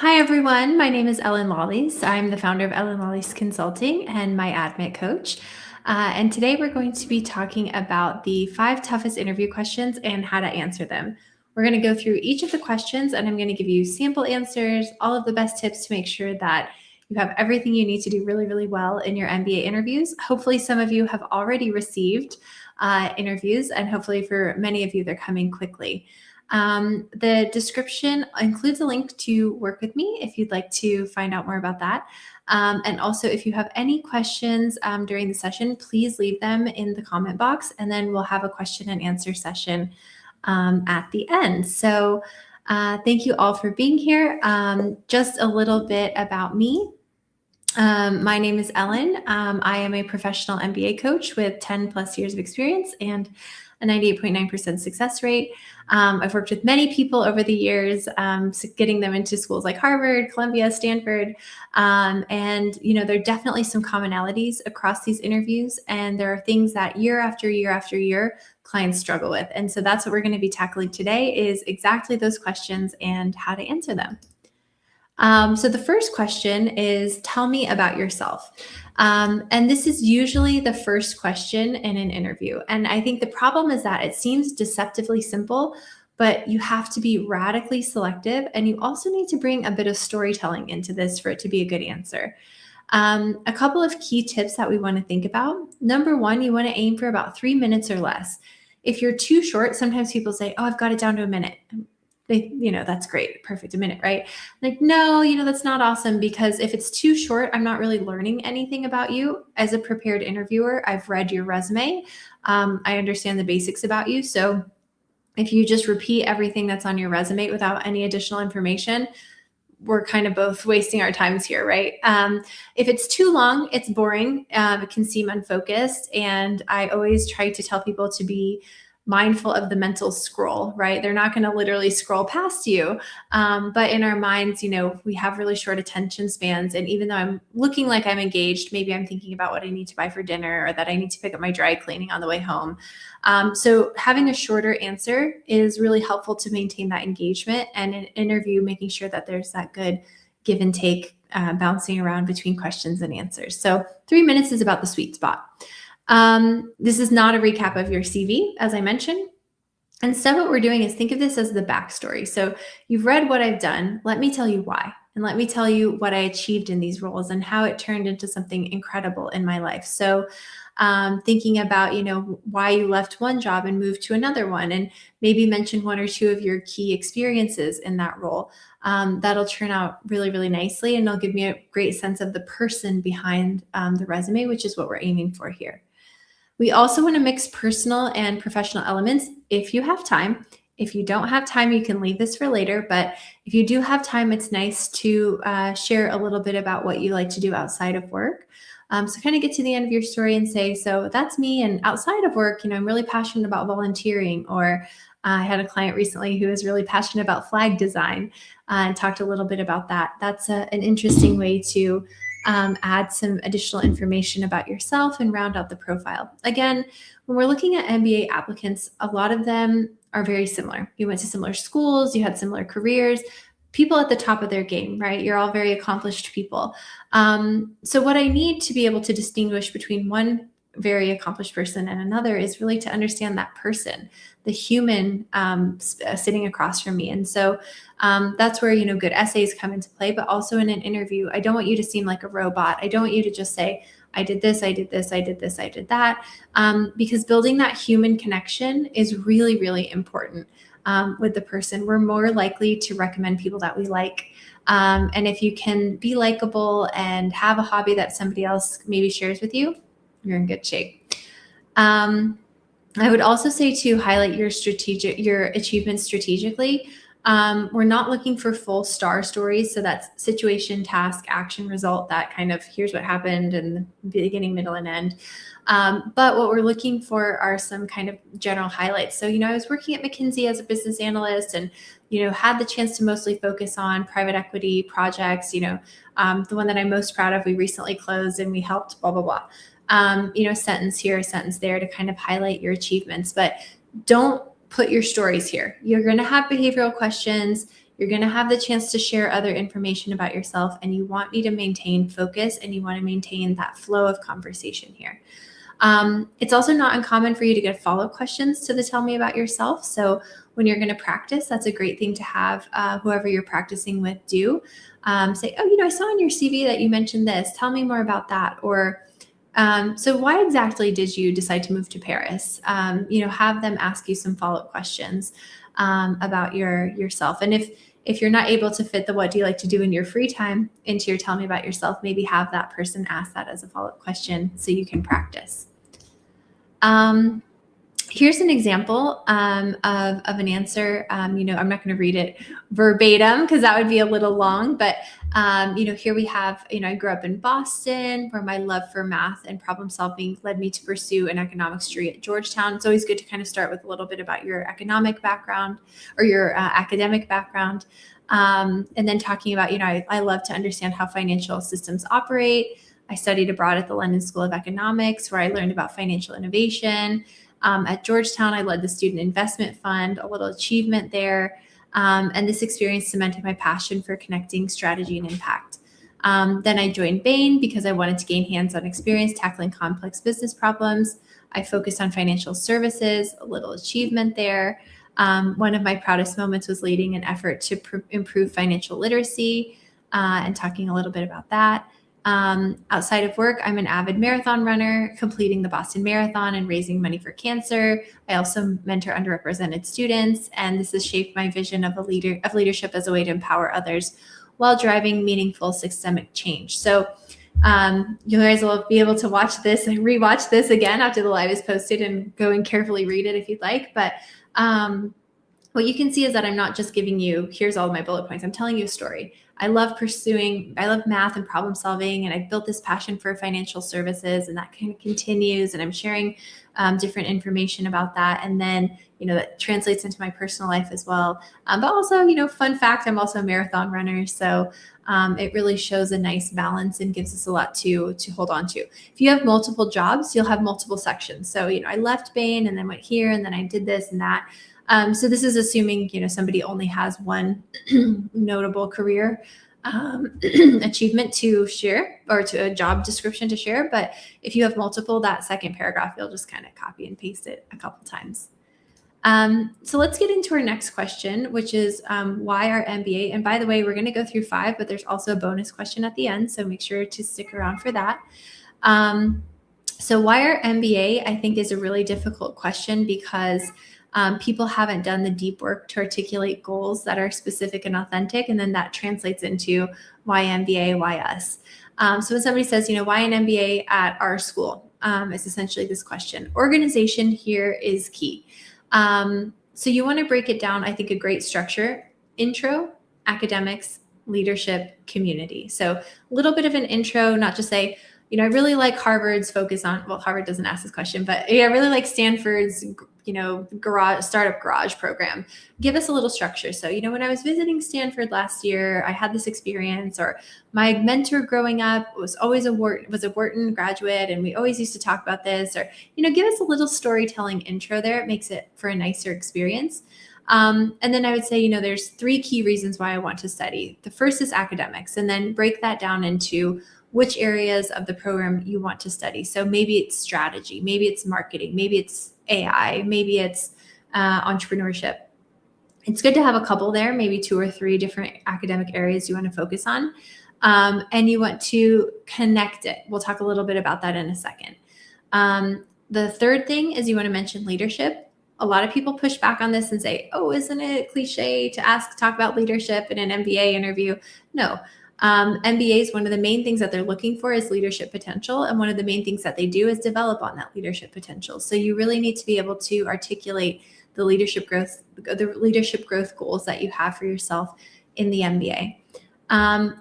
Hi, everyone. My name is Ellin Lolis. I'm the founder of Ellin Lolis Consulting and my admit coach. And today we're going to be talking about the 5 toughest interview questions and how to answer them. We're going to go through each of the questions and I'm going to give you sample answers, all of the best tips to make sure that you have everything you need to do really, really well in your MBA interviews. Hopefully, some of you have already received interviews, and hopefully, for many of you, they're coming quickly. The description includes a link to work with me if you'd like to find out more about that. And also, if you have any questions during the session, please leave them in the comment box, and then we'll have a question and answer session at the end. So thank you all for being here. Just a little bit about me. My name is Ellin. I am a professional MBA coach with 10 plus years of experience and a 98.9% success rate. I've worked with many people over the years, getting them into schools like Harvard, Columbia, Stanford. There are definitely some commonalities across these interviews. And there are things that year after year after year, clients struggle with. And so that's what we're going to be tackling today is exactly those questions and how to answer them. So the first question is, tell me about yourself. And this is usually the first question in an interview. And I think the problem is that it seems deceptively simple, but you have to be radically selective. And you also need to bring a bit of storytelling into this for it to be a good answer. A couple of key tips that we want to think about. Number one, you want to aim for about 3 minutes or less. If you're too short, sometimes people say, oh, I've got it down to a minute. That's great. Perfect. A minute, right? Like, no, that's not awesome, because if it's too short, I'm not really learning anything about you. As a prepared interviewer, I've read your resume. I understand the basics about you. So if you just repeat everything that's on your resume without any additional information, we're kind of both wasting our times here, right? If it's too long, it's boring. It can seem unfocused. And I always try to tell people to be mindful of the mental scroll, right? They're not going to literally scroll past you. But in our minds, we have really short attention spans. And even though I'm looking like I'm engaged, maybe I'm thinking about what I need to buy for dinner or that I need to pick up my dry cleaning on the way home. So having a shorter answer is really helpful to maintain that engagement, and an interview, making sure that there's that good give and take, bouncing around between questions and answers. So 3 minutes is about the sweet spot. This is not a recap of your CV, as I mentioned. Instead, what we're doing is think of this as the backstory. So you've read what I've done. Let me tell you why. And let me tell you what I achieved in these roles and how it turned into something incredible in my life. So thinking about, why you left one job and moved to another one, and maybe mention 1 or 2 of your key experiences in that role. That'll turn out really, really nicely. And it'll give me a great sense of the person behind the resume, which is what we're aiming for here. We also want to mix personal and professional elements if you have time. If you don't have time, you can leave this for later. But if you do have time, it's nice to share a little bit about what you like to do outside of work. So kind of get to the end of your story and say, so that's me. And outside of work, I'm really passionate about volunteering. Or I had a client recently who was really passionate about flag design and talked a little bit about that. That's an interesting way to add some additional information about yourself and round out the profile. Again, when we're looking at MBA applicants, a lot of them are very similar. You went to similar schools, you had similar careers, people at the top of their game, right? You're all very accomplished people. So what I need to be able to distinguish between one very accomplished person and another is really to understand that person, the human sitting across from me. And so that's where, good essays come into play, but also in an interview, I don't want you to seem like a robot. I don't want you to just say, I did this, I did this, I did this, I did that, because building that human connection is really, really important with the person. We're more likely to recommend people that we like. And if you can be likable and have a hobby that somebody else maybe shares with you, you're in good shape. I would also say to highlight your achievements strategically. We're not looking for full star stories. So that's situation, task, action, result, that kind of here's what happened in the beginning, middle, and end. But what we're looking for are some kind of general highlights. So, I was working at McKinsey as a business analyst and, had the chance to mostly focus on private equity projects. The one that I'm most proud of, we recently closed and we helped blah, blah, blah. A sentence here, a sentence there to kind of highlight your achievements, but don't put your stories here. You're going to have behavioral questions. You're going to have the chance to share other information about yourself, and you want me to maintain focus and you want to maintain that flow of conversation here. It's also not uncommon for you to get follow-up questions to the tell me about yourself. So when you're going to practice, that's a great thing to have whoever you're practicing with do. Say, oh, I saw in your CV that you mentioned this. Tell me more about that. Or, so why exactly did you decide to move to Paris? Have them ask you some follow-up questions about yourself. And if you're not able to fit the what do you like to do in your free time into your tell me about yourself, maybe have that person ask that as a follow-up question so you can practice. Here's an example of an answer. I'm not going to read it verbatim because that would be a little long, but here we have, I grew up in Boston where my love for math and problem solving led me to pursue an economics degree at Georgetown. It's always good to kind of start with a little bit about your economic background or your academic background. And then talking about, I love to understand how financial systems operate. I studied abroad at the London School of Economics where I learned about financial innovation. At Georgetown, I led the Student Investment Fund, a little achievement there. And this experience cemented my passion for connecting strategy and impact. Then I joined Bain because I wanted to gain hands-on experience tackling complex business problems. I focused on financial services, a little achievement there. One of my proudest moments was leading an effort to improve financial literacy and talking a little bit about that. Outside of work, I'm an avid marathon runner, completing the Boston Marathon and raising money for cancer. I also mentor underrepresented students, and this has shaped my vision of leadership as a way to empower others while driving meaningful systemic change. So you guys will be able to watch this and rewatch this again after the live is posted and go and carefully read it if you'd like. But what you can see is that I'm not just giving you, here's all my bullet points. I'm telling you a story. I love math and problem solving, and I've built this passion for financial services, and that kind of continues, and I'm sharing different information about that. And then, that translates into my personal life as well. But also, fun fact, I'm also a marathon runner. So it really shows a nice balance and gives us a lot to hold on to. If you have multiple jobs, you'll have multiple sections. So, I left Bain and then went here and then I did this and that. So this is assuming, somebody only has one notable career achievement to share or to a job description to share. But if you have multiple, that second paragraph, you'll just kind of copy and paste it a couple times. So let's get into our next question, which is why our MBA? And by the way, we're going to go through 5, but there's also a bonus question at the end. So make sure to stick around for that. So why our MBA, I think, is a really difficult question because people haven't done the deep work to articulate goals that are specific and authentic. And then that translates into why MBA, why us? So when somebody says, why an MBA at our school? It's essentially this question. Organization here is key. So you want to break it down, I think, a great structure: intro, academics, leadership, community. So a little bit of an intro, not just say, I really like Harvard's focus on, well, Harvard doesn't ask this question, but I really like Stanford's, startup garage program. Give us a little structure. So, when I was visiting Stanford last year, I had this experience, or my mentor growing up was always a Wharton graduate, and we always used to talk about this, or, give us a little storytelling intro there. It makes it for a nicer experience. And then I would say, there's 3 key reasons why I want to study. The first is academics, and then break that down into which areas of the program you want to study. So maybe it's strategy, maybe it's marketing, maybe it's AI, maybe it's entrepreneurship. It's good to have a couple there, maybe 2 or 3 different academic areas you want to focus on. And you want to connect it. We'll talk a little bit about that in a second. The third thing is you want to mention leadership. A lot of people push back on this and say, oh, isn't it cliche to talk about leadership in an MBA interview? No. MBAs, one of the main things that they're looking for is leadership potential. And one of the main things that they do is develop on that leadership potential. So you really need to be able to articulate the leadership growth goals that you have for yourself in the MBA.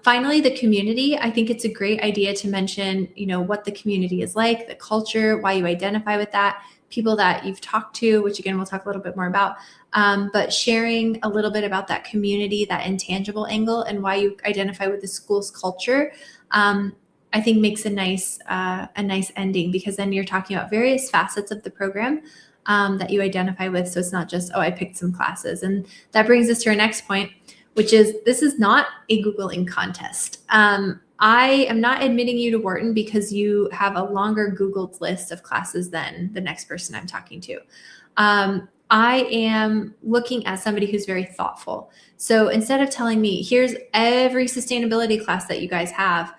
Finally, the community. I think it's a great idea to mention, what the community is like, the culture, why you identify with that, people that you've talked to, which again, we'll talk a little bit more about, but sharing a little bit about that community, that intangible angle, and why you identify with the school's culture, I think makes a nice ending, because then you're talking about various facets of the program that you identify with. So it's not just, oh, I picked some classes. And that brings us to our next point, which is this is not a Googling contest. I am not admitting you to Wharton because you have a longer Googled list of classes than the next person I'm talking to. I am looking at somebody who's very thoughtful. So instead of telling me, here's every sustainability class that you guys have,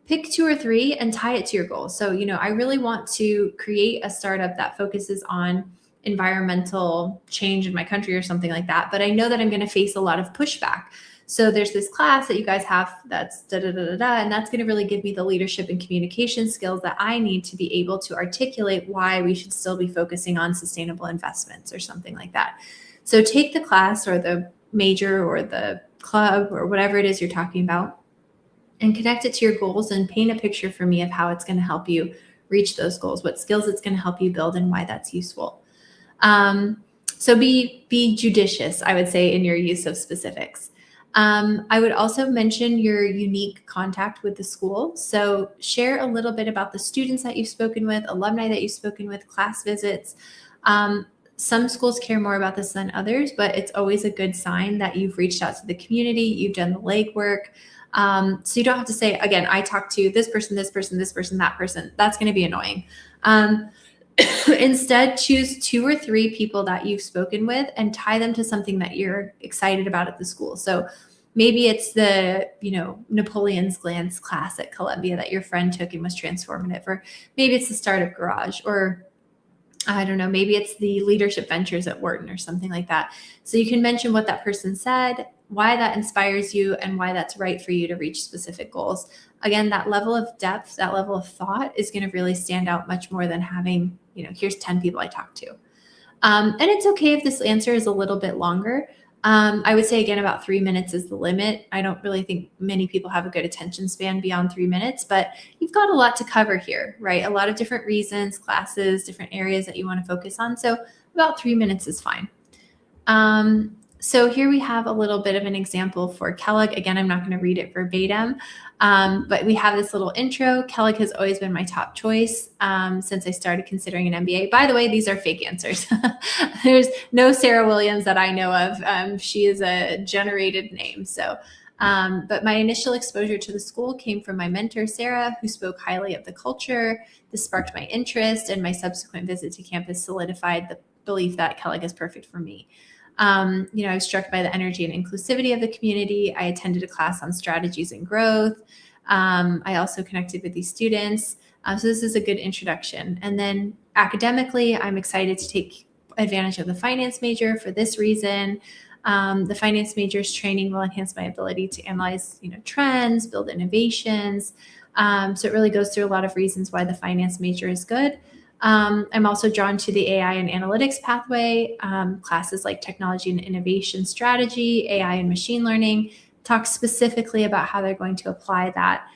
pick 2 or 3 and tie it to your goals. So, I really want to create a startup that focuses on environmental change in my country or something like that. But I know that I'm going to face a lot of pushback. So there's this class that you guys have that's and that's going to really give me the leadership and communication skills that I need to be able to articulate why we should still be focusing on sustainable investments or something like that. So take the class or the major or the club or whatever it is you're talking about and connect it to your goals and paint a picture for me of how it's going to help you reach those goals, what skills it's going to help you build and why that's useful. So be judicious, I would say, in your use of specifics. I would also mention your unique contact with the school. So share a little bit about the students that you've spoken with, alumni that you've spoken with, class visits. Some schools care more about this than others, but it's always a good sign that you've reached out to the community, you've done the legwork. So you don't have to say, again, I talked to this person, this person, this person, that person. That's going to be annoying. Instead, choose 2 or 3 people that you've spoken with and tie them to something that you're excited about at the school. So maybe it's the, Napoleon's Glance class at Columbia that your friend took and was transformative, or maybe it's the Startup Garage, or I don't know, maybe it's the Leadership Ventures at Wharton or something like that. So you can mention what that person said, why that inspires you, and why that's right for you to reach specific goals. Again, that level of depth, that level of thought is going to really stand out much more than having, here's 10 people I talked to. And it's okay if this answer is a little bit longer. I would say, again, about 3 minutes is the limit. I don't really think many people have a good attention span beyond 3 minutes, but you've got a lot to cover here, right? A lot of different reasons, classes, different areas that you want to focus on. So about 3 minutes is fine. So here we have a little bit of an example for Kellogg. Again, I'm not going to read it verbatim, but we have this little intro. Kellogg has always been my top choice since I started considering an MBA. By the way, these are fake answers. There's no Sarah Williams that I know of. She is a generated name. So, but my initial exposure to the school came from my mentor, Sarah, who spoke highly of the culture. This sparked my interest, and my subsequent visit to campus solidified the belief that Kellogg is perfect for me. I was struck by the energy and inclusivity of the community. I attended a class on strategies and growth. I also connected with these students. So this is a good introduction. And then academically, I'm excited to take advantage of the finance major for this reason. The finance major's training will enhance my ability to analyze, trends, build innovations. So it really goes through a lot of reasons why the finance major is good. I'm also drawn to the AI and analytics pathway. Classes like technology and innovation strategy, AI and machine learning talk specifically about how they're going to apply that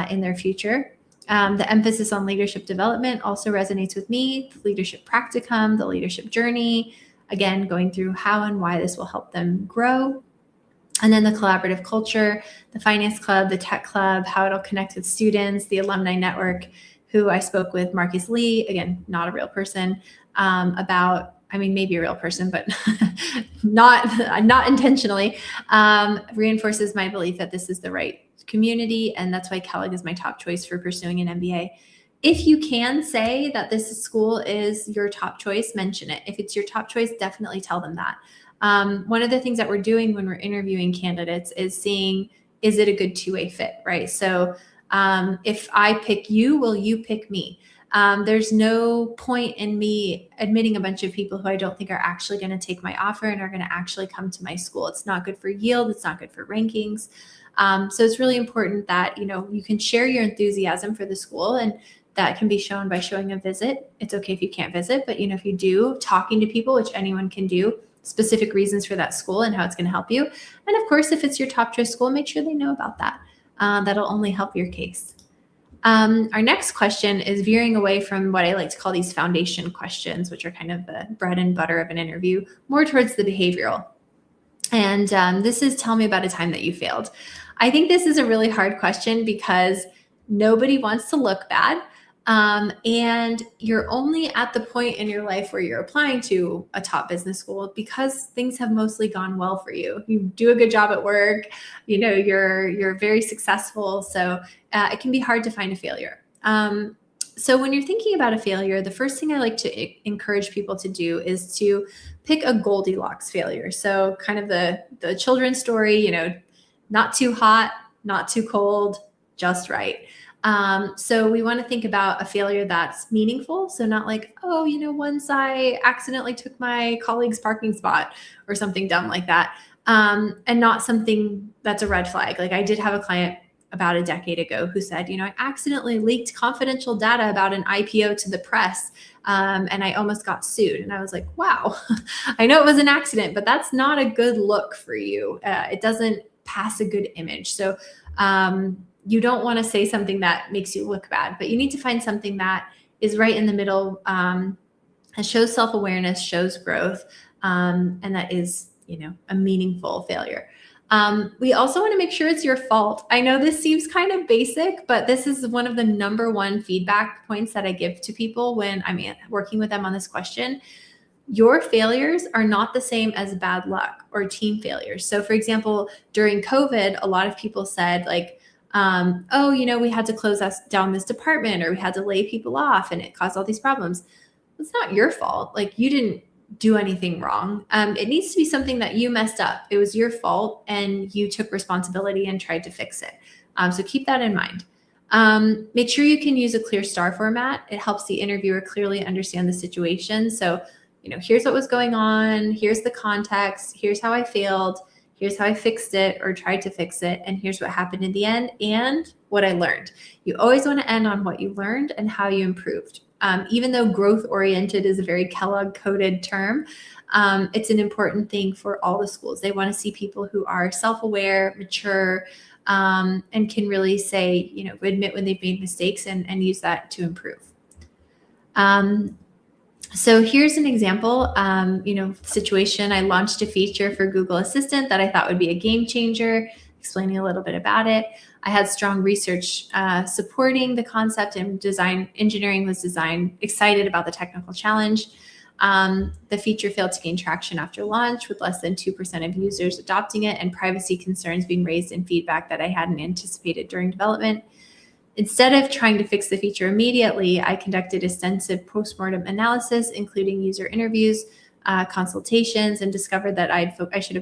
in their future. The emphasis on leadership development also resonates with me. The leadership practicum, the leadership journey, again, going through how and why this will help them grow. And then the collaborative culture, the finance club, the tech club, how it'll connect with students, the alumni network, who I spoke with, Marcus Lee, again, not a real person, maybe a real person, but not intentionally, reinforces my belief that this is the right community. And that's why Kellogg is my top choice for pursuing an MBA. If you can say that this school is your top choice, mention it. If it's your top choice, definitely tell them that. One of the things that we're doing when we're interviewing candidates is seeing, is it a good two-way fit, right? So if I pick you, will you pick me? There's no point in me admitting a bunch of people who I don't think are actually going to take my offer and are going to actually come to my school. It's not good for yield. It's not good for rankings. So it's really important that, you can share your enthusiasm for the school, and that can be shown by showing a visit. It's okay if you can't visit, but if you do, talking to people, which anyone can do, specific reasons for that school and how it's going to help you. And of course, if it's your top choice school, make sure they know about that. That'll only help your case. Our next question is veering away from what I like to call these foundation questions, which are kind of the bread and butter of an interview, more towards the behavioral. And this is, tell me about a time that you failed. I think this is a really hard question because nobody wants to look bad. And you're only at the point in your life where you're applying to a top business school because things have mostly gone well for you. You do a good job at work, you're very successful. So it can be hard to find a failure. So when you're thinking about a failure, the first thing I like to encourage people to do is to pick a Goldilocks failure. So kind of the children's story, not too hot, not too cold, just right. So we want to think about a failure that's meaningful. So not like, once I accidentally took my colleague's parking spot or something dumb like that. And not something that's a red flag. Like I did have a client about a decade ago who said, I accidentally leaked confidential data about an IPO to the press. And I almost got sued. And I was like, wow, I know it was an accident, but that's not a good look for you. It doesn't pass a good image. So, you don't want to say something that makes you look bad, but you need to find something that is right in the middle, and shows self-awareness, shows growth, and that is, a meaningful failure. We also want to make sure it's your fault. I know this seems kind of basic, but this is one of the number one feedback points that I give to people when I'm working with them on this question. Your failures are not the same as bad luck or team failures. So for example, during COVID, a lot of people said like, we had to close down this department or we had to lay people off and it caused all these problems. It's not your fault. Like you didn't do anything wrong. It needs to be something that you messed up. It was your fault and you took responsibility and tried to fix it. So keep that in mind. Make sure you can use a clear STAR format. It helps the interviewer clearly understand the situation. So, here's what was going on. Here's the context. Here's how I failed. Here's how I fixed it or tried to fix it. And here's what happened in the end and what I learned. You always want to end on what you learned and how you improved. Even though growth-oriented is a very Kellogg-coded term, it's an important thing for all the schools. They want to see people who are self-aware, mature, and can really say, admit when they've made mistakes and use that to improve. So here's an example, situation. I launched a feature for Google Assistant that I thought would be a game changer, explaining a little bit about it. I had strong research supporting the concept, and engineering was excited about the technical challenge. The feature failed to gain traction after launch, with less than 2% of users adopting it and privacy concerns being raised in feedback that I hadn't anticipated during development. Instead of trying to fix the feature immediately, I conducted extensive postmortem analysis, including user interviews, consultations, and discovered that had focused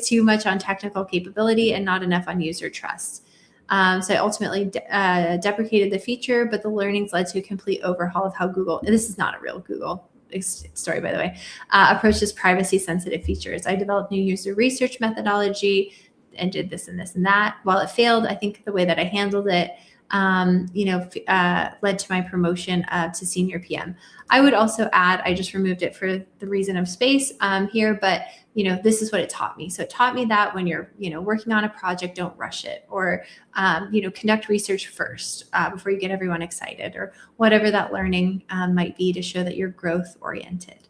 too much on technical capability and not enough on user trust. So I ultimately deprecated the feature, but the learnings led to a complete overhaul of how Google, this is not a real Google story, by the way, approaches privacy-sensitive features. I developed new user research methodology, and did this and this and that. While it failed, I think the way that I handled it, led to my promotion to senior PM. I would also add, I just removed it for the reason of space here, but this is what it taught me. So it taught me that when you're, working on a project, don't rush it, or, conduct research first before you get everyone excited, or whatever that learning might be to show that you're growth oriented.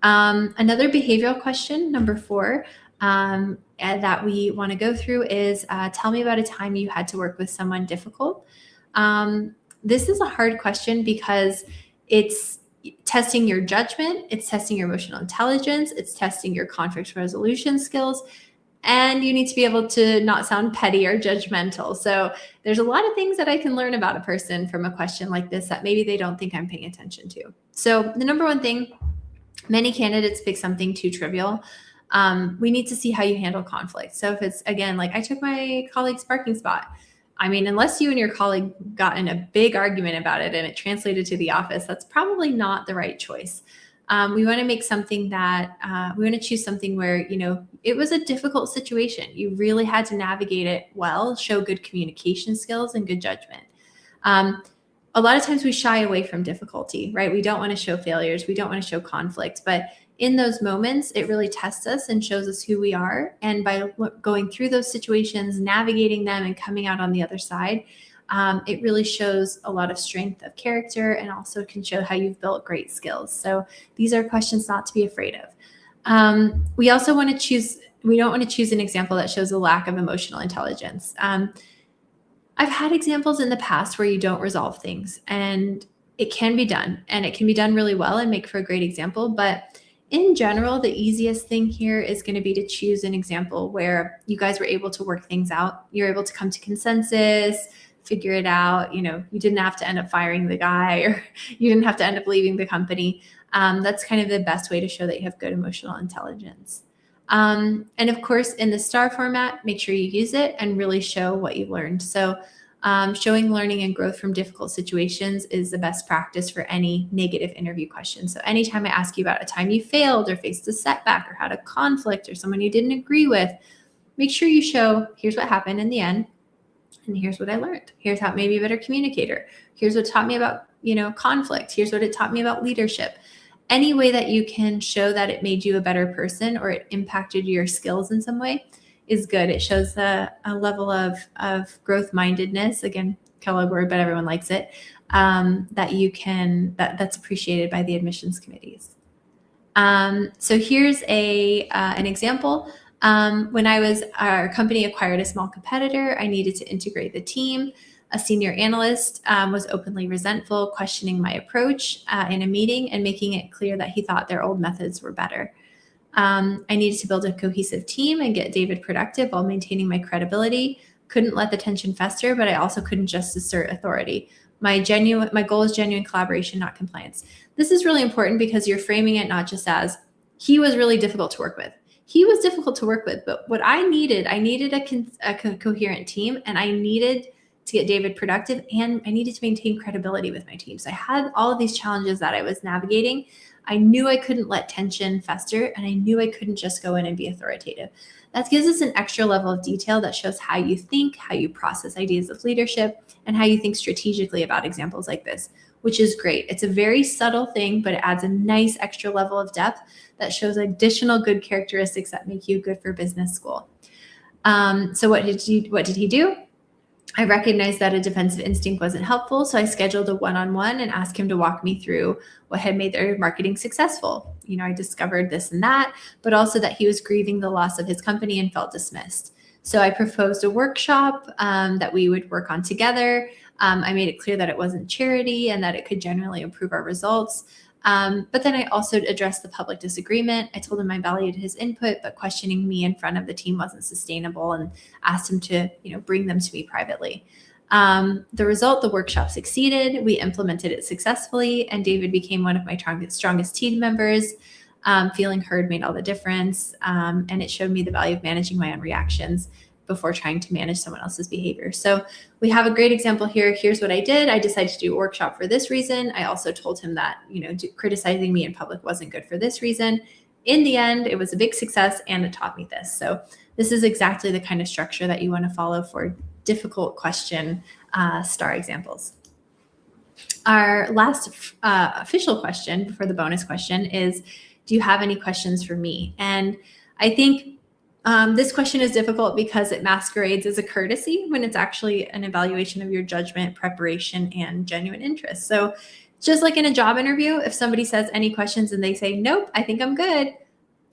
Another behavioral question, number 4, that we want to go through is tell me about a time you had to work with someone difficult. This is a hard question because it's testing your judgment, it's testing your emotional intelligence, it's testing your conflict resolution skills, and you need to be able to not sound petty or judgmental. So there's a lot of things that I can learn about a person from a question like this that maybe they don't think I'm paying attention to. So the number one thing, many candidates pick something too trivial. We need to see how you handle conflict. So if it's, again, like I took my colleague's parking spot, unless you and your colleague got in a big argument about it and it translated to the office, that's probably not the right choice. We want to make something that, we want to choose something where, it was a difficult situation. You really had to navigate it well, show good communication skills and good judgment. A lot of times we shy away from difficulty, right? We don't want to show failures. We don't want to show conflict, but in those moments, it really tests us and shows us who we are. And by going through those situations, navigating them and coming out on the other side, it really shows a lot of strength of character and also can show how you've built great skills. So these are questions not to be afraid of. We also want to choose, we don't want to choose an example that shows a lack of emotional intelligence. I've had examples in the past where you don't resolve things, and it can be done, and it can be done really well and make for a great example. But in general, the easiest thing here is going to be to choose an example where you guys were able to work things out. You're able to come to consensus, figure it out. You didn't have to end up firing the guy, or you didn't have to end up leaving the company. That's kind of the best way to show that you have good emotional intelligence. And of course, in the STAR format, make sure you use it and really show what you learned. So showing learning and growth from difficult situations is the best practice for any negative interview question. So anytime I ask you about a time you failed or faced a setback or had a conflict or someone you didn't agree with, make sure you show, here's what happened in the end, and here's what I learned. Here's how it made me a better communicator. Here's what taught me about, conflict. Here's what it taught me about leadership. Any way that you can show that it made you a better person or it impacted your skills in some way is good. It shows a level of growth mindedness. Again, Kellogg word, but everyone likes it. That's appreciated by the admissions committees. So here's an example. When our company acquired a small competitor, I needed to integrate the team. A senior analyst was openly resentful, questioning my approach in a meeting and making it clear that he thought their old methods were better. I needed to build a cohesive team and get David productive while maintaining my credibility. Couldn't let the tension fester, but I also couldn't just assert authority. My goal is genuine collaboration, not compliance. This is really important because you're framing it not just as he was really difficult to work with. He was difficult to work with, but what I needed a coherent team, and I needed to get David productive, and I needed to maintain credibility with my team. So I had all of these challenges that I was navigating. I knew I couldn't let tension fester, and I knew I couldn't just go in and be authoritative. That gives us an extra level of detail that shows how you think, how you process ideas of leadership, and how you think strategically about examples like this, which is great. It's a very subtle thing, but it adds a nice extra level of depth that shows additional good characteristics that make you good for business school. So what did he do? I recognized that a defensive instinct wasn't helpful, so I scheduled a one-on-one and asked him to walk me through what had made their marketing successful. I discovered this and that, but also that he was grieving the loss of his company and felt dismissed. So I proposed a workshop that we would work on together. I made it clear that it wasn't charity and that it could generally improve our results. But then I also addressed the public disagreement. I told him I valued his input, but questioning me in front of the team wasn't sustainable, and asked him to, bring them to me privately. The result, the workshop succeeded. We implemented it successfully, and David became one of my strongest team members. Feeling heard made all the difference, and it showed me the value of managing my own reactions before trying to manage someone else's behavior. So we have a great example here. Here's what I did. I decided to do a workshop for this reason. I also told him that, criticizing me in public wasn't good for this reason. In the end, it was a big success, and it taught me this. So this is exactly the kind of structure that you want to follow for difficult question STAR examples. Our last official question before the bonus question is, do you have any questions for me? And I think this question is difficult because it masquerades as a courtesy when it's actually an evaluation of your judgment, preparation, and genuine interest. So just like in a job interview, if somebody says any questions and they say, nope, I think I'm good,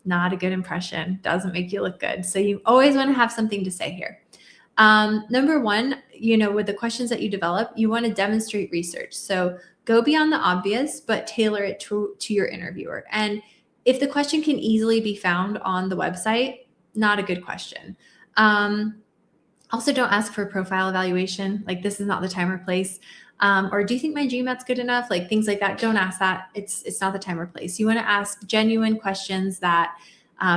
not a good impression, doesn't make you look good. So you always want to have something to say here. Number one, with the questions that you develop, you want to demonstrate research. So go beyond the obvious, but tailor it to your interviewer. And if the question can easily be found on the website, not a good question. Also, don't ask for a profile evaluation. Like, this is not the time or place. Or do you think my GMAT's good enough? Like, things like that. Don't ask that. It's not the time or place. You want to ask genuine questions that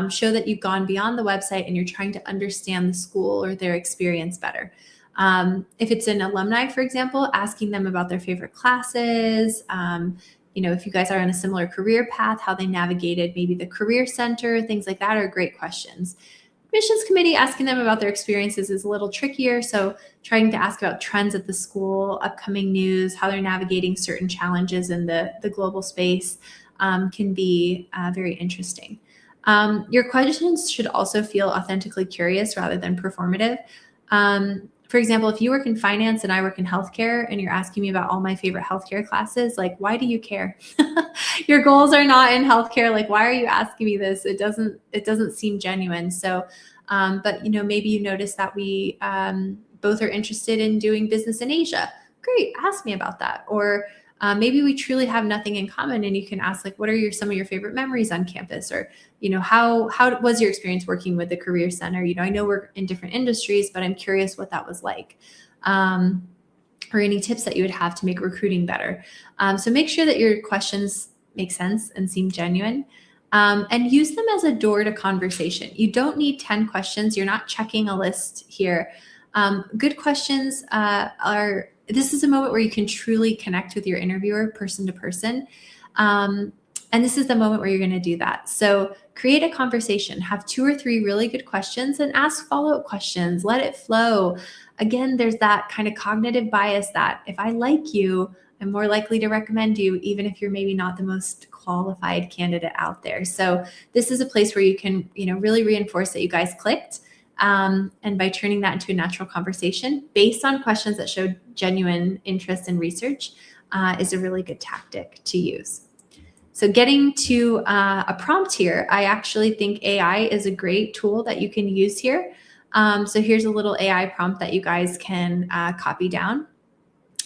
show that you've gone beyond the website and you're trying to understand the school or their experience better. If it's an alumni, for example, asking them about their favorite classes, if you guys are on a similar career path, how they navigated maybe the career center, things like that are great questions. Admissions committee, asking them about their experiences is a little trickier. So trying to ask about trends at the school, upcoming news, how they're navigating certain challenges in the global space can be very interesting. Your questions should also feel authentically curious rather than performative. For example, if you work in finance and I work in healthcare and you're asking me about all my favorite healthcare classes, like, why do you care? Your goals are not in healthcare. Like, why are you asking me this? It doesn't seem genuine. So, but maybe you notice that we both are interested in doing business in Asia. Great, ask me about that. Or maybe we truly have nothing in common, and you can ask, like, what are some of your favorite memories on campus? Or, how was your experience working with the Career Center? I know we're in different industries, but I'm curious what that was like. Or any tips that you would have to make recruiting better. So make sure that your questions make sense and seem genuine. And use them as a door to conversation. You don't need 10 questions. You're not checking a list here. Good questions this is a moment where you can truly connect with your interviewer person to person. And this is the moment where you're going to do that. So create a conversation, have 2 or 3 really good questions, and ask follow-up questions. Let it flow. Again, there's that kind of cognitive bias that if I like you, I'm more likely to recommend you, even if you're maybe not the most qualified candidate out there. So this is a place where you can, really reinforce that you guys clicked. And by turning that into a natural conversation based on questions that show genuine interest in research is a really good tactic to use. So getting to a prompt here, I actually think AI is a great tool that you can use here. So here's a little AI prompt that you guys can copy down.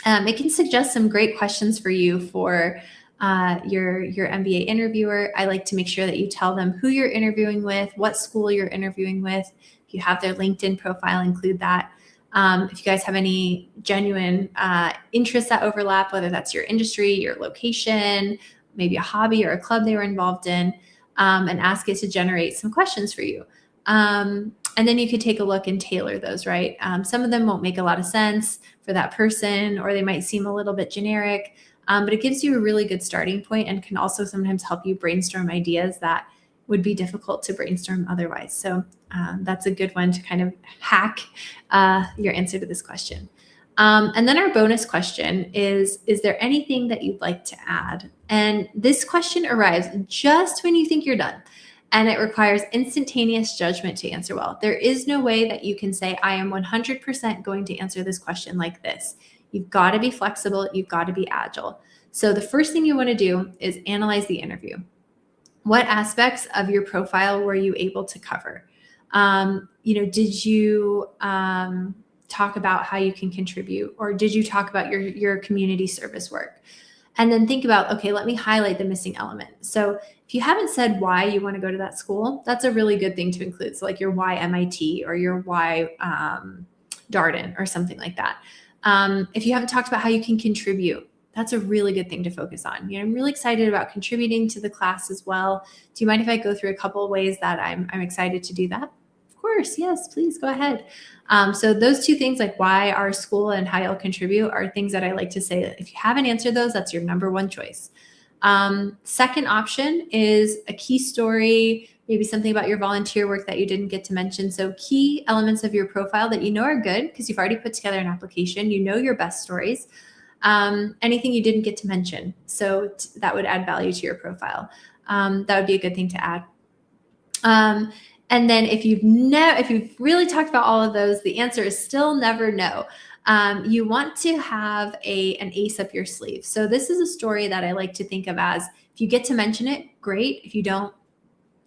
It can suggest some great questions for you for your MBA interviewer. I like to make sure that you tell them who you're interviewing with, what school you're interviewing with. If you have their LinkedIn profile, include that. If you guys have any genuine interests that overlap, whether that's your industry, your location, maybe a hobby or a club they were involved in, and ask it to generate some questions for you. And then you could take a look and tailor those, right? Some of them won't make a lot of sense for that person, or they might seem a little bit generic, but it gives you a really good starting point and can also sometimes help you brainstorm ideas that would be difficult to brainstorm otherwise. So that's a good one to kind of hack your answer to this question. And then our bonus question is there anything that you'd like to add? And this question arrives just when you think you're done. And it requires instantaneous judgment to answer well. There is no way that you can say, I am 100% going to answer this question like this. You've got to be flexible. You've got to be agile. So the first thing you want to do is analyze the interview. What aspects of your profile were you able to cover? Did you talk about how you can contribute, or did you talk about your community service work? And then think about, okay, let me highlight the missing element. So if you haven't said why you want to go to that school, that's a really good thing to include. So like your why MIT or your why Darden or something like that. If you haven't talked about how you can contribute, that's a really good thing to focus on. I'm really excited about contributing to the class as well. Do you mind if I go through a couple of ways that I'm excited to do that? Of course, yes, please go ahead. So those 2 things, like why our school and how you'll contribute, are things that I like to say that if you haven't answered those, that's your number 1 choice. Second option is a key story, maybe something about your volunteer work that you didn't get to mention. So key elements of your profile that are good because you've already put together an application, your best stories. Anything you didn't get to mention. So that would add value to your profile. That would be a good thing to add. And then if you've really talked about all of those, the answer is still never no. You want to have an ace up your sleeve. So this is a story that I like to think of as, if you get to mention it, great. If you don't,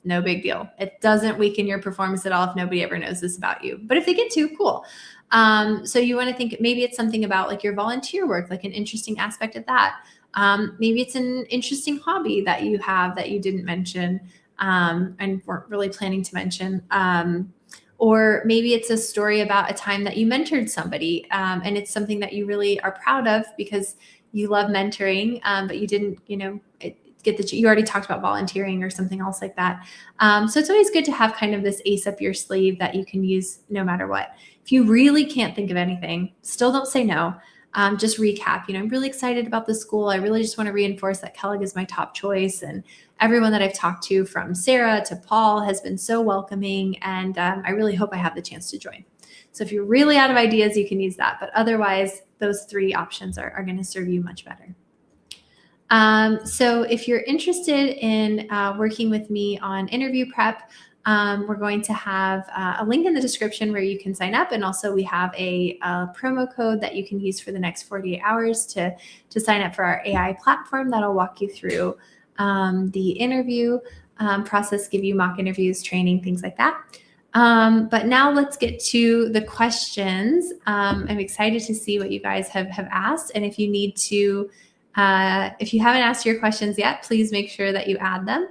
no big deal. It doesn't weaken your performance at all if nobody ever knows this about you. But if they get to, cool. So you want to think maybe it's something about like your volunteer work, like an interesting aspect of that. Maybe it's an interesting hobby that you have that you didn't mention and weren't really planning to mention. Or maybe it's a story about a time that you mentored somebody and it's something that you really are proud of because you love mentoring, but you didn't, you already talked about volunteering or something else like that. So it's always good to have kind of this ace up your sleeve that you can use no matter what. If you really can't think of anything, still don't say no. Just recap, I'm really excited about the school. I really just want to reinforce that Kellogg is my top choice. And everyone that I've talked to, from Sarah to Paul, has been so welcoming. And I really hope I have the chance to join. So if you're really out of ideas, you can use that. But otherwise, those 3 options are going to serve you much better. So if you're interested in working with me on interview prep, we're going to have a link in the description where you can sign up. And also we have a promo code that you can use for the next 48 hours to sign up for our AI platform that'll walk you through the interview process, give you mock interviews, training, things like that. But now let's get to the questions. I'm excited to see what you guys have asked. And if you need to, if you haven't asked your questions yet, please make sure that you add them.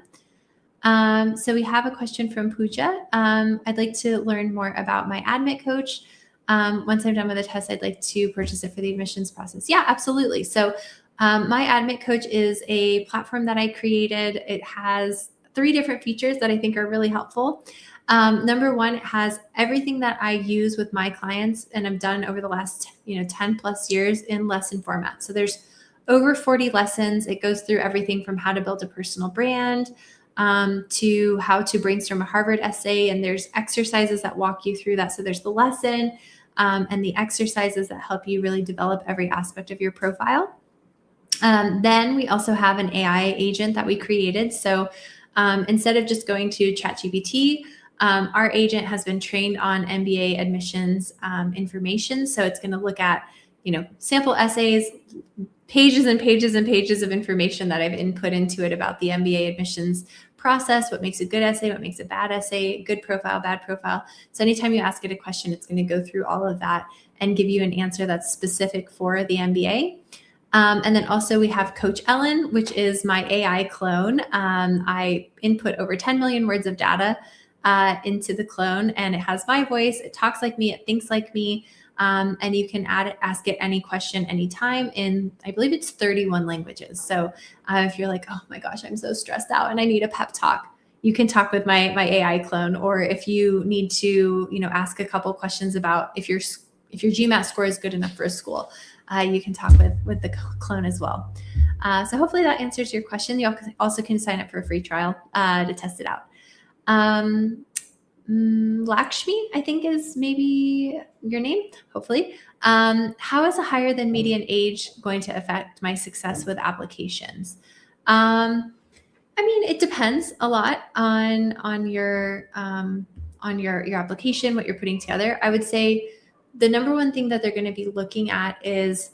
So we have a question from Pooja. I'd like to learn more about my admit coach. Once I'm done with the test, I'd like to purchase it for the admissions process. Yeah, absolutely. So my admit coach is a platform that I created. It has 3 different features that I think are really helpful. Number one, it has everything that I use with my clients and I've done over the last 10 plus years in lesson format. So there's over 40 lessons. It goes through everything from how to build a personal brand, to how to brainstorm a Harvard essay. And there's exercises that walk you through that. So there's the lesson and the exercises that help you really develop every aspect of your profile. Then we also have an AI agent that we created. So instead of just going to ChatGPT, our agent has been trained on MBA admissions information. So it's going to look at, sample essays, pages and pages and pages of information that I've input into it about the MBA admissions process, what makes a good essay, what makes a bad essay, good profile, bad profile. So anytime you ask it a question, it's going to go through all of that and give you an answer that's specific for the MBA. And then also we have Coach Ellin, which is my AI clone. I input over 10 million words of data into the clone, and it has my voice. It talks like me. It thinks like me. And you can ask it any question anytime in, I believe it's 31 languages. So if you're like, oh my gosh, I'm so stressed out and I need a pep talk, you can talk with my AI clone. Or if you need to, ask a couple questions about if your GMAT score is good enough for a school, you can talk with the clone as well. So hopefully that answers your question. You also can sign up for a free trial to test it out. Lakshmi, I think is maybe your name, hopefully. How is a higher than median age going to affect my success with applications? It depends a lot on your application, what you're putting together. I would say the number one thing that they're going to be looking at is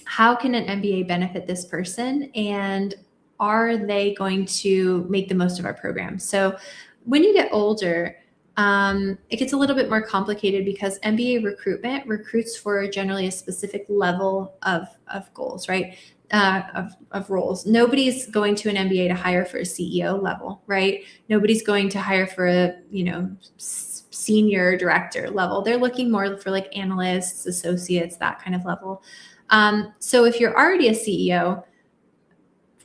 how can an MBA benefit this person, and are they going to make the most of our program? So when you get older, it gets a little bit more complicated because MBA recruitment recruits for generally a specific level of goals, right? Of roles. Nobody's going to an MBA to hire for a CEO level, right? Nobody's going to hire for a, senior director level. They're looking more for like analysts, associates, that kind of level. So if you're already a CEO,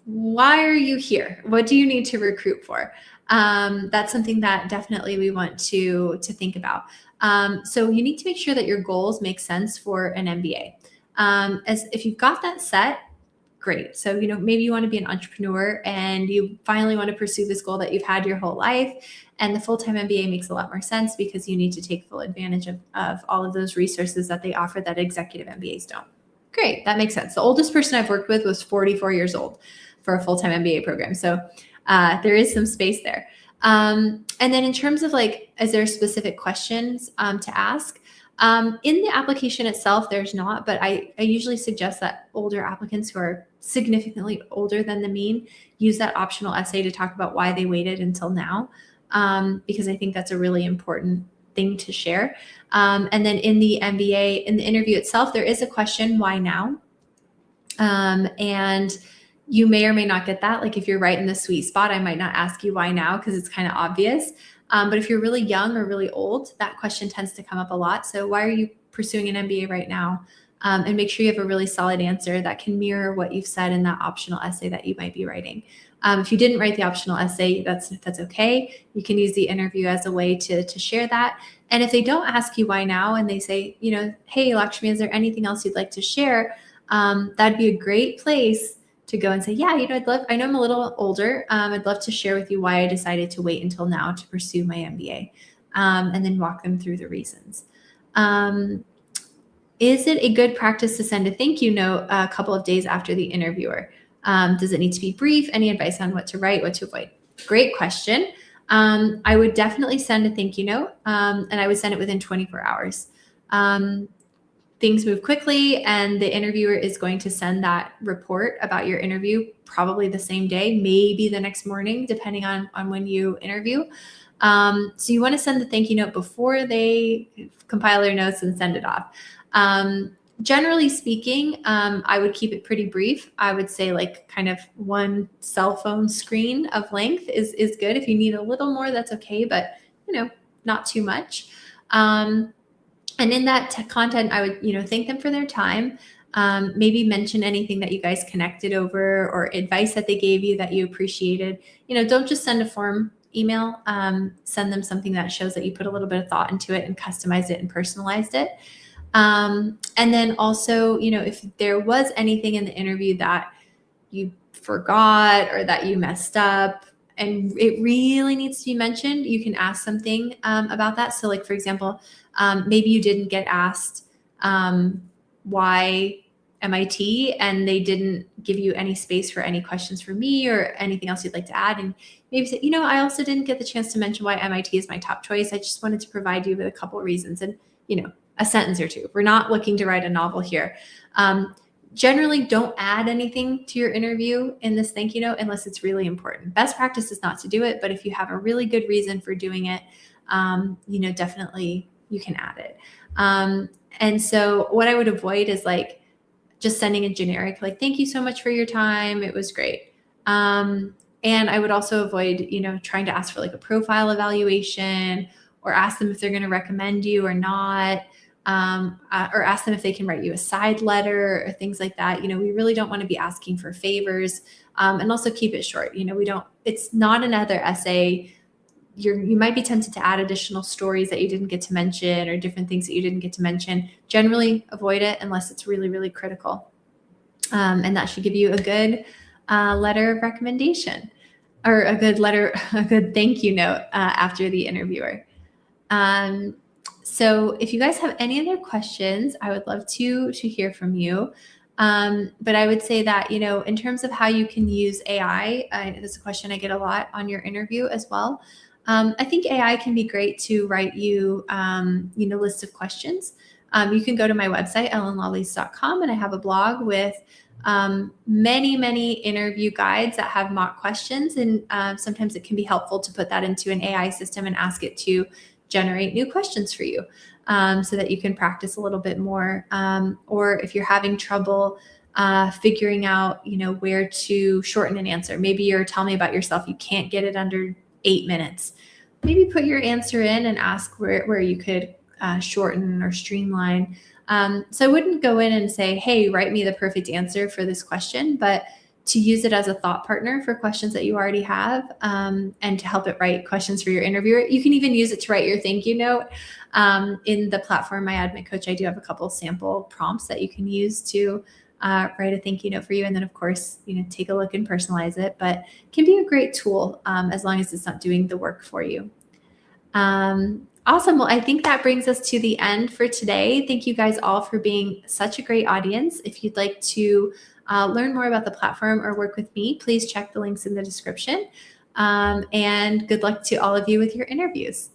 why are you here? What do you need to recruit for? That's something that definitely we want to think about. So you need to make sure that your goals make sense for an MBA. As if you've got that set, great. So, maybe you want to be an entrepreneur and you finally want to pursue this goal that you've had your whole life. And the full-time MBA makes a lot more sense because you need to take full advantage of all of those resources that they offer that executive MBAs don't. Great. That makes sense. The oldest person I've worked with was 44 years old for a full-time MBA program. So there is some space there. And then in terms of is there specific questions to ask? In the application itself, there's not, but I usually suggest that older applicants who are significantly older than the mean use that optional essay to talk about why they waited until now, because I think that's a really important thing to share. And then in the MBA, in the interview itself, there is a question, why now? And you may or may not get that. Like if you're right in the sweet spot, I might not ask you why now because it's kind of obvious. But if you're really young or really old, that question tends to come up a lot. So why are you pursuing an MBA right now? And make sure you have a really solid answer that can mirror what you've said in that optional essay that you might be writing. If you didn't write the optional essay, that's okay. You can use the interview as a way to share that. And if they don't ask you why now and they say, hey, Lakshmi, is there anything else you'd like to share? That'd be a great place to go and say, yeah, I know I'm a little older. I'd love to share with you why I decided to wait until now to pursue my MBA, and then walk them through the reasons. Is it a good practice to send a thank you note a couple of days after the interviewer? Does it need to be brief? Any advice on what to write, what to avoid? Great question. I would definitely send a thank you note, and I would send it within 24 hours. Things move quickly, and the interviewer is going to send that report about your interview probably the same day, maybe the next morning, depending on when you interview. So you want to send the thank you note before they compile their notes and send it off. Generally speaking, I would keep it pretty brief. I would say like kind of one cell phone screen of length is good. If you need a little more, that's okay, but not too much. And in that content, I would, thank them for their time. Maybe mention anything that you guys connected over or advice that they gave you that you appreciated. Don't just send a form email. Send them something that shows that you put a little bit of thought into it and customized it and personalized it. And then also, if there was anything in the interview that you forgot or that you messed up and it really needs to be mentioned, you can ask something about that. So like, for example, maybe you didn't get asked why MIT and they didn't give you any space for any questions for me or anything else you'd like to add. And maybe say, I also didn't get the chance to mention why MIT is my top choice. I just wanted to provide you with a couple of reasons and, a sentence or two. We're not looking to write a novel here. Generally, don't add anything to your interview in this thank you note unless it's really important. Best practice is not to do it, but if you have a really good reason for doing it, definitely you can add it. And so what I would avoid is like just sending a generic, like, thank you so much for your time. It was great. And I would also avoid, trying to ask for like a profile evaluation or ask them if they're going to recommend you or not. Or ask them if they can write you a side letter or things like that. We really don't want to be asking for favors, and also keep it short. It's not another essay. You might be tempted to add additional stories that you didn't get to mention or different things that you didn't get to mention. Generally avoid it unless it's really, really critical. And that should give you a good letter of recommendation or a good thank you note after the interviewer. So if you guys have any other questions, I would love to hear from you. But I would say that, in terms of how you can use AI, that's a question I get a lot on your interview as well. I think AI can be great to write you, list of questions. You can go to my website, ellinlolis.com, and I have a blog with many, many interview guides that have mock questions. And sometimes it can be helpful to put that into an AI system and ask it to generate new questions for you so that you can practice a little bit more. Or if you're having trouble figuring out, where to shorten an answer, maybe you're telling me about yourself, you can't get it under 8 minutes. Maybe put your answer in and ask where you could shorten or streamline. So I wouldn't go in and say, hey, write me the perfect answer for this question, but to use it as a thought partner for questions that you already have, and to help it write questions for your interviewer. You can even use it to write your thank you note. In the platform, My Admit Coach, I do have a couple sample prompts that you can use to write a thank you note for you. And then of course, take a look and personalize it, but it can be a great tool as long as it's not doing the work for you. Awesome. Well, I think that brings us to the end for today. Thank you guys all for being such a great audience. If you'd like to learn more about the platform or work with me, please check the links in the description. And good luck to all of you with your interviews.